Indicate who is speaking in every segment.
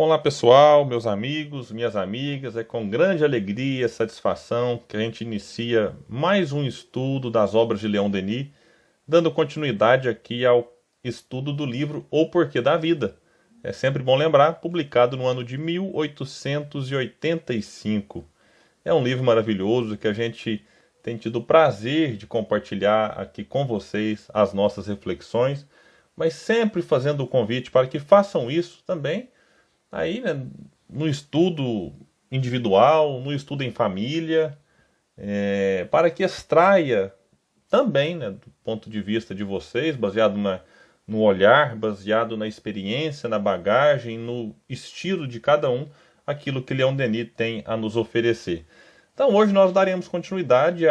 Speaker 1: Olá pessoal, meus amigos, minhas amigas, é com grande alegria e satisfação que a gente inicia mais um estudo das obras de Leon Denis, dando continuidade aqui ao estudo do livro O Porquê da Vida. É sempre bom lembrar, publicado no ano de 1885. É um livro maravilhoso que a gente tem tido o prazer de compartilhar aqui com vocês as nossas reflexões, mas sempre fazendo o convite para que façam isso também aí, né, no estudo individual, no estudo em família, para que extraia também, né, do ponto de vista de vocês, baseado no olhar, baseado na experiência, na bagagem, no estilo de cada um, aquilo que Leon Denis tem a nos oferecer. Então hoje nós daremos continuidade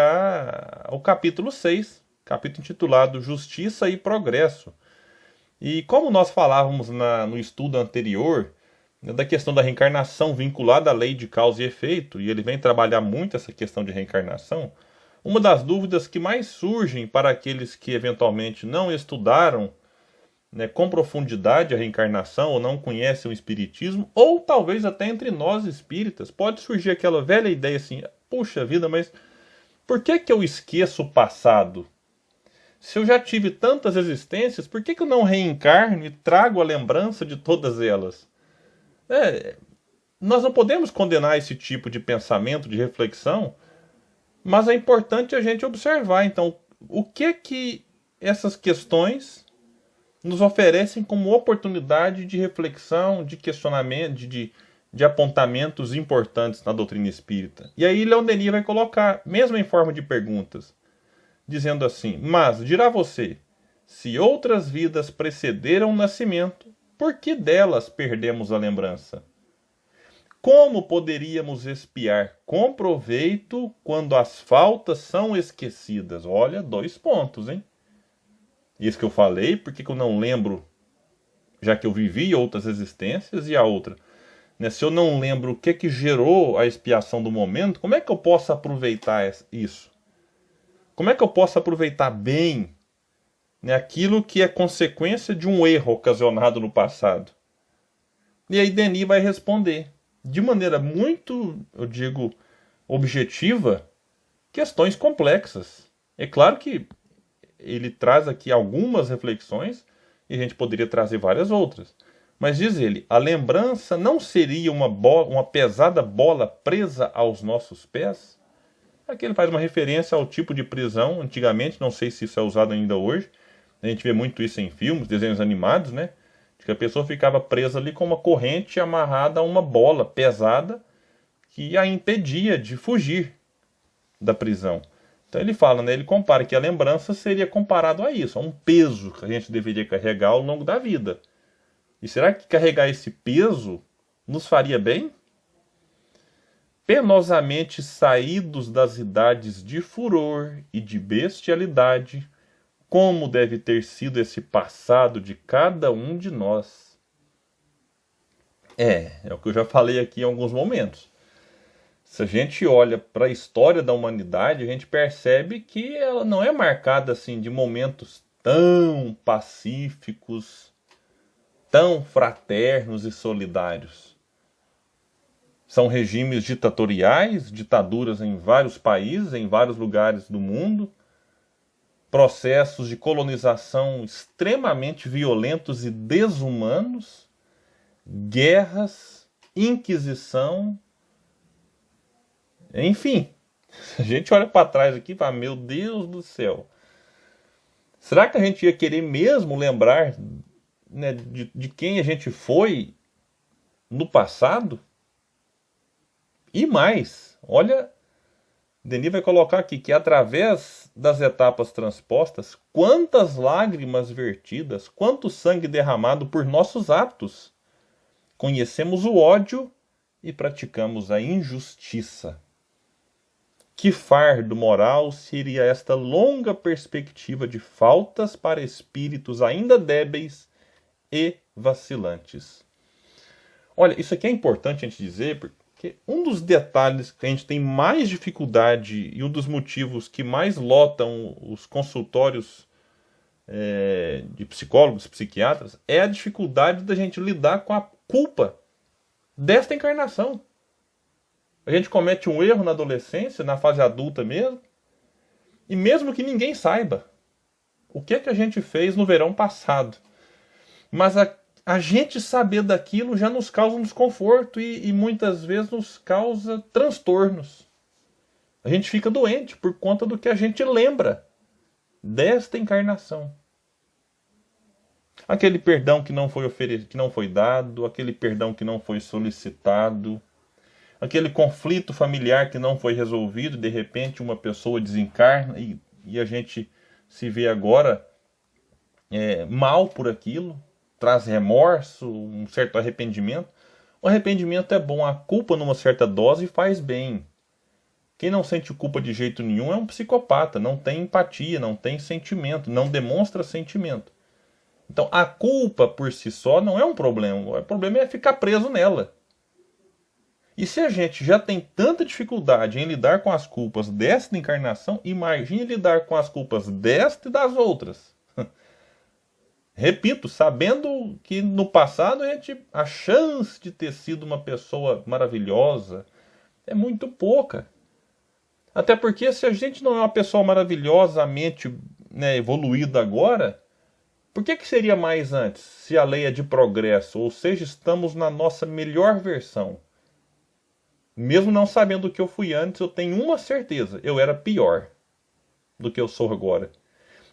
Speaker 1: ao capítulo 6, capítulo intitulado Justiça e Progresso. E como nós falávamos no estudo anterior, né, da questão da reencarnação vinculada à lei de causa e efeito, e ele vem trabalhar muito essa questão de reencarnação, uma das dúvidas que mais surgem para aqueles que eventualmente não estudaram, né, com profundidade a reencarnação ou não conhecem o espiritismo, ou talvez até entre nós espíritas, pode surgir aquela velha ideia assim: puxa vida, mas por que eu esqueço o passado? Se eu já tive tantas existências, por que eu não reencarno e trago a lembrança de todas elas? Nós não podemos condenar esse tipo de pensamento, de reflexão, mas é importante a gente observar, então, o que essas questões nos oferecem como oportunidade de reflexão, de questionamento, de apontamentos importantes na doutrina espírita. E aí Leon Denis vai colocar, mesmo em forma de perguntas, dizendo assim: mas dirá você, se outras vidas precederam o nascimento, por que delas perdemos a lembrança? Como poderíamos expiar com proveito quando as faltas são esquecidas? Olha, 2 pontos, hein? Isso que eu falei, por que eu não lembro, já que eu vivi outras existências, e a outra, né? Se eu não lembro o que gerou a expiação do momento, como é que eu posso aproveitar isso? Como é que eu posso aproveitar bem, né, aquilo que é consequência de um erro ocasionado no passado? E aí Denis vai responder, de maneira muito, eu digo, objetiva, questões complexas. É claro que ele traz aqui algumas reflexões, e a gente poderia trazer várias outras. Mas diz ele, a lembrança não seria uma pesada bola presa aos nossos pés? Aqui ele faz uma referência ao tipo de prisão, antigamente, não sei se isso é usado ainda hoje. A gente vê muito isso em filmes, desenhos animados, né? De que a pessoa ficava presa ali com uma corrente amarrada a uma bola pesada que a impedia de fugir da prisão. Então ele fala, né? Ele compara que a lembrança seria comparado a isso, a um peso que a gente deveria carregar ao longo da vida. E será que carregar esse peso nos faria bem? Penosamente saídos das idades de furor e de bestialidade, como deve ter sido esse passado de cada um de nós. É o que eu já falei aqui em alguns momentos. Se a gente olha para a história da humanidade, a gente percebe que ela não é marcada assim de momentos tão pacíficos, tão fraternos e solidários. São regimes ditatoriais, ditaduras em vários países, em vários lugares do mundo, processos de colonização extremamente violentos e desumanos, guerras, inquisição, enfim. A gente olha para trás aqui e fala, meu Deus do céu, será que a gente ia querer mesmo lembrar, né, de quem a gente foi no passado? E mais, olha, Denis vai colocar aqui que através das etapas transpostas, quantas lágrimas vertidas, quanto sangue derramado por nossos atos. Conhecemos o ódio e praticamos a injustiça. Que fardo moral seria esta longa perspectiva de faltas para espíritos ainda débeis e vacilantes? Olha, isso aqui é importante a gente dizer, porque um dos detalhes que a gente tem mais dificuldade e um dos motivos que mais lotam os consultórios de psicólogos, psiquiatras, é a dificuldade da gente lidar com a culpa desta encarnação. A gente comete um erro na adolescência, na fase adulta mesmo, e mesmo que ninguém saiba o que é que a gente fez no verão passado. Mas a gente saber daquilo já nos causa um desconforto e muitas vezes nos causa transtornos. A gente fica doente por conta do que a gente lembra desta encarnação. Aquele perdão que não foi que não foi dado, aquele perdão que não foi solicitado, aquele conflito familiar que não foi resolvido, de repente uma pessoa desencarna e a gente se vê agora mal por aquilo, traz remorso, um certo arrependimento. O arrependimento é bom, a culpa numa certa dose faz bem. Quem não sente culpa de jeito nenhum é um psicopata, não tem empatia, não tem sentimento, não demonstra sentimento. Então a culpa por si só não é um problema, o problema é ficar preso nela. E se a gente já tem tanta dificuldade em lidar com as culpas desta encarnação, imagine lidar com as culpas desta e das outras. Repito, sabendo que no passado a chance de ter sido uma pessoa maravilhosa é muito pouca. Até porque se a gente não é uma pessoa maravilhosamente evoluída agora, por que seria mais antes, se a lei é de progresso? Ou seja, estamos na nossa melhor versão. Mesmo não sabendo o que eu fui antes, eu tenho uma certeza, eu era pior do que eu sou agora.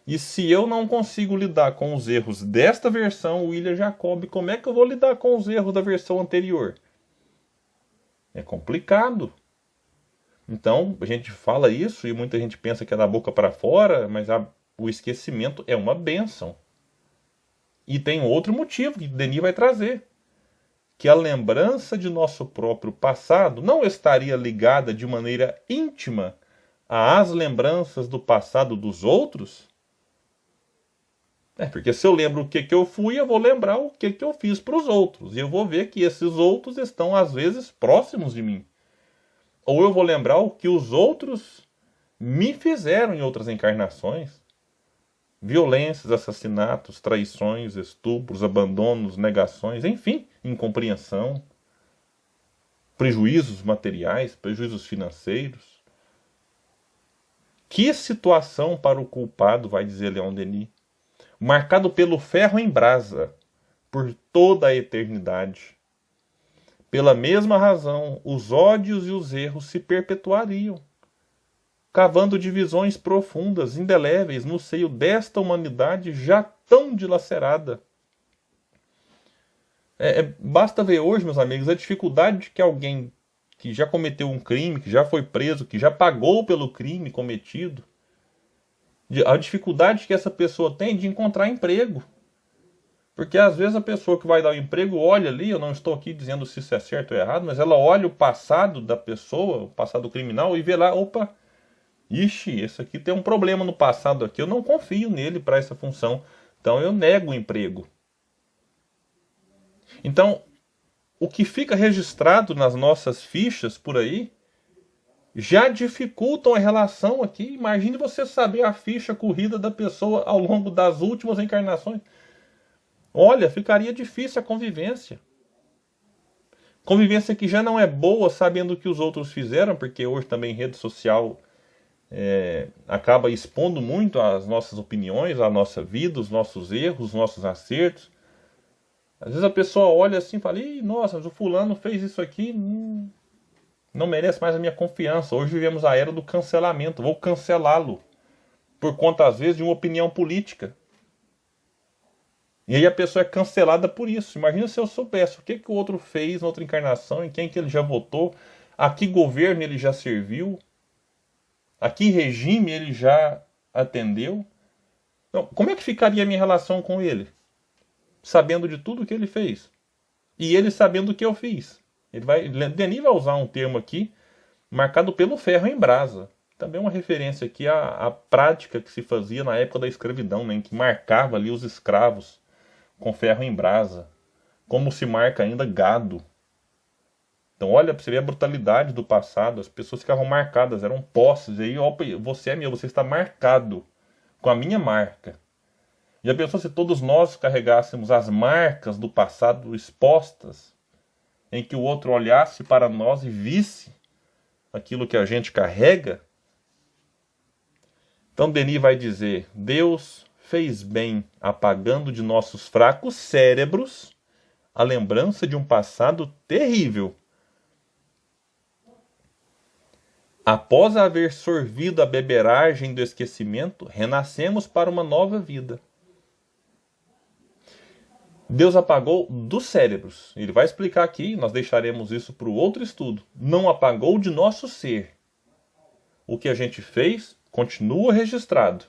Speaker 1: E se eu não consigo lidar com os erros desta versão, William Jacob, como é que eu vou lidar com os erros da versão anterior? É complicado. Então, a gente fala isso e muita gente pensa que é da boca para fora, mas o esquecimento é uma bênção. E tem outro motivo que Denis vai trazer. Que a lembrança de nosso próprio passado não estaria ligada de maneira íntima às lembranças do passado dos outros? Porque se eu lembro o que eu fui, eu vou lembrar o que eu fiz para os outros. E eu vou ver que esses outros estão, às vezes, próximos de mim. Ou eu vou lembrar o que os outros me fizeram em outras encarnações. Violências, assassinatos, traições, estupros, abandonos, negações, enfim, incompreensão, prejuízos materiais, prejuízos financeiros. Que situação para o culpado, vai dizer Leon Denis, marcado pelo ferro em brasa, por toda a eternidade. Pela mesma razão, os ódios e os erros se perpetuariam, cavando divisões profundas, indeléveis, no seio desta humanidade já tão dilacerada. Basta ver hoje, meus amigos, a dificuldade que alguém que já cometeu um crime, que já foi preso, que já pagou pelo crime cometido, a dificuldade que essa pessoa tem de encontrar emprego. Porque às vezes a pessoa que vai dar o emprego olha ali, eu não estou aqui dizendo se isso é certo ou errado, mas ela olha o passado da pessoa, o passado criminal, e vê lá, opa, ixi, esse aqui tem um problema no passado aqui, eu não confio nele para essa função, então eu nego o emprego. Então, o que fica registrado nas nossas fichas por aí já dificultam a relação aqui. Imagine você saber a ficha corrida da pessoa ao longo das últimas encarnações. Olha, ficaria difícil a convivência. Convivência que já não é boa sabendo o que os outros fizeram, porque hoje também rede social acaba expondo muito as nossas opiniões, a nossa vida, os nossos erros, os nossos acertos. Às vezes a pessoa olha assim e fala, ih, nossa, mas o fulano fez isso aqui, não merece mais a minha confiança. Hoje vivemos a era do cancelamento, vou cancelá-lo. Por conta, às vezes, de uma opinião política. E aí a pessoa é cancelada por isso. Imagina se eu soubesse o que o outro fez na outra encarnação, em quem que ele já votou, a que governo ele já serviu, a que regime ele já atendeu. Então, como é que ficaria a minha relação com ele? Sabendo de tudo que ele fez. E ele sabendo o que eu fiz. Denis vai usar um termo aqui, marcado pelo ferro em brasa. Também uma referência aqui à prática que se fazia na época da escravidão, né, em que marcava ali os escravos com ferro em brasa. Como se marca ainda gado. Então olha para você ver a brutalidade do passado. As pessoas ficavam marcadas, eram posses. Aí, opa, você é meu, você está marcado com a minha marca. Já pensou se todos nós carregássemos as marcas do passado expostas? em que o outro olhasse para nós e visse aquilo que a gente carrega. Então Denis vai dizer: Deus fez bem apagando de nossos fracos cérebros a lembrança de um passado terrível. Após haver sorvido a beberagem do esquecimento, renascemos para uma nova vida. Deus apagou dos cérebros. Ele vai explicar aqui, nós deixaremos isso para o outro estudo. Não apagou de nosso ser. O que a gente fez continua registrado.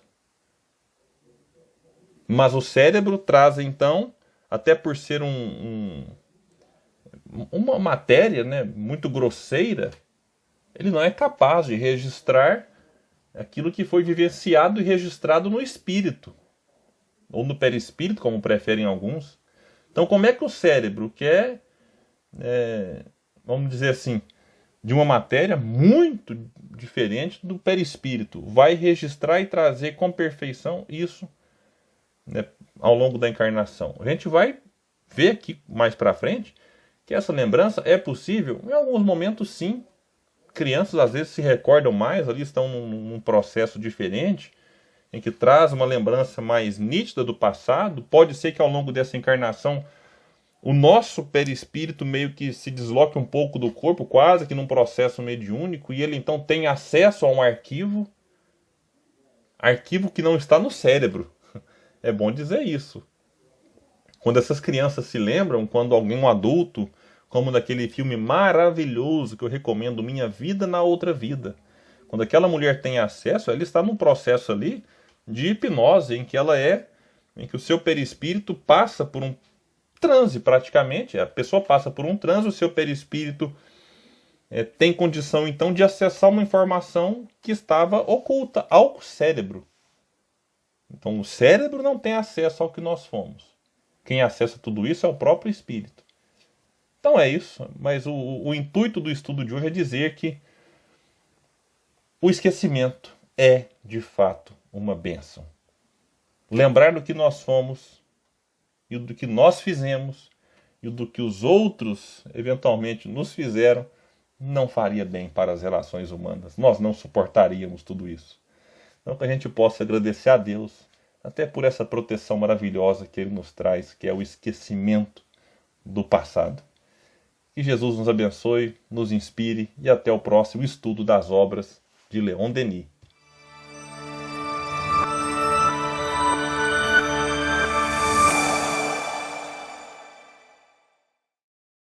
Speaker 1: Mas o cérebro traz então, até por ser uma matéria, né, muito grosseira, ele não é capaz de registrar aquilo que foi vivenciado e registrado no espírito, ou no perispírito, como preferem alguns. Então, como é que o cérebro, que vamos dizer assim, de uma matéria muito diferente do perispírito, vai registrar e trazer com perfeição isso, né, ao longo da encarnação? A gente vai ver aqui mais para frente que essa lembrança é possível. Em alguns momentos, sim. Crianças às vezes se recordam mais, ali estão num processo diferente, em que traz uma lembrança mais nítida do passado. Pode ser que ao longo dessa encarnação o nosso perispírito meio que se desloque um pouco do corpo, quase que num processo mediúnico, e ele então tem acesso a um arquivo que não está no cérebro. É bom dizer isso. Quando essas crianças se lembram, quando um adulto, como naquele filme maravilhoso que eu recomendo, Minha Vida na Outra Vida, quando aquela mulher tem acesso, ela está num processo ali de hipnose, em que o seu perispírito passa por um transe praticamente. A pessoa passa por um transe, o seu perispírito tem condição então de acessar uma informação que estava oculta ao cérebro. Então o cérebro não tem acesso ao que nós fomos. Quem acessa tudo isso é o próprio espírito. Então é isso, mas o intuito do estudo de hoje é dizer que o esquecimento é, de fato, uma bênção. Lembrar do que nós fomos, e do que nós fizemos, e do que os outros, eventualmente, nos fizeram, não faria bem para as relações humanas. Nós não suportaríamos tudo isso. Então que a gente possa agradecer a Deus, até por essa proteção maravilhosa que Ele nos traz, que é o esquecimento do passado. Que Jesus nos abençoe, nos inspire e até o próximo estudo das obras de Leon Denis.